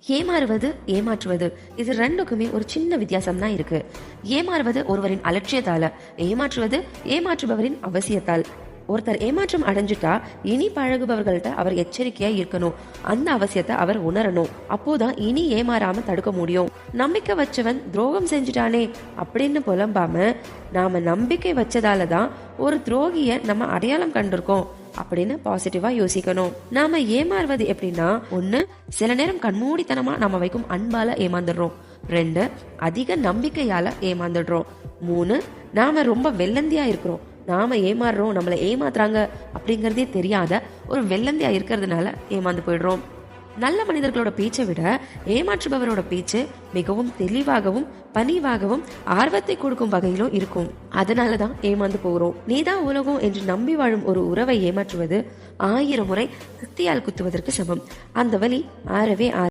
ஏமாறுவது, ஏமாற்றுவது இது ரெண்டுக்குமே ஒரு சின்ன வித்தியாசம் தான் இருக்கு. ஏமாறுவது ஒருவரின் அலட்சியத்தால, ஏமாற்றுவது ஏமாற்றுபவரின் அவசியத்தால். ஒருத்தர் ஏமாற்றம் அடைஞ்சிட்டா இனி பழகுபவர்கள்ட்ட அவர் எச்சரிக்கையா இருக்கணும். அந்த அவசியத்தை அவர் உணரணும். அப்போதான் இனி ஏமாறாம தடுக்க முடியும். நம்பிக்கை வச்சவன் துரோகம் செஞ்சுட்டானே அப்படின்னு புலம்பாம, நாம நம்பிக்கை வச்சதாலதான் ஒரு துரோகிய நம்ம அடையாளம் கண்டிருக்கோம் அப்படின்னு பாசிட்டிவா யோசிக்கணும். நாம ஏமாறுவது எப்படின்னா, ஒண்ணு, சில நேரம் கண்மூடித்தனமா நாம வைக்கும் அன்பால ஏமாந்துடுறோம். 2, அதிக நம்பிக்கையால ஏமாந்துடுறோம். 3, நாம ரொம்ப வெள்ளந்தியா இருக்கிறோம். நாம ஏமாறுறோம், நம்மளை ஏமாத்துறாங்க அப்படிங்கறதே தெரியாத ஒரு வெள்ளந்தியா இருக்கிறதுனால ஏமாந்து போயிடுறோம். நல்ல மனிதர்களோட பேச்சை விட ஏமாற்றுபவரோட பேச்சு மிகவும் தெளிவாகவும் பணிவாகவும் ஆர்வத்தை கொடுக்கும் வகையிலும் இருக்கும். அதனாலதான் ஏமாந்து போகிறோம். நீதான் உலகம் என்று நம்பி வாழும் ஒரு உறவை ஏமாற்றுவது 1000 முறை கத்தியால் குத்துவதற்கு சமம். அந்த வலி ஆறவே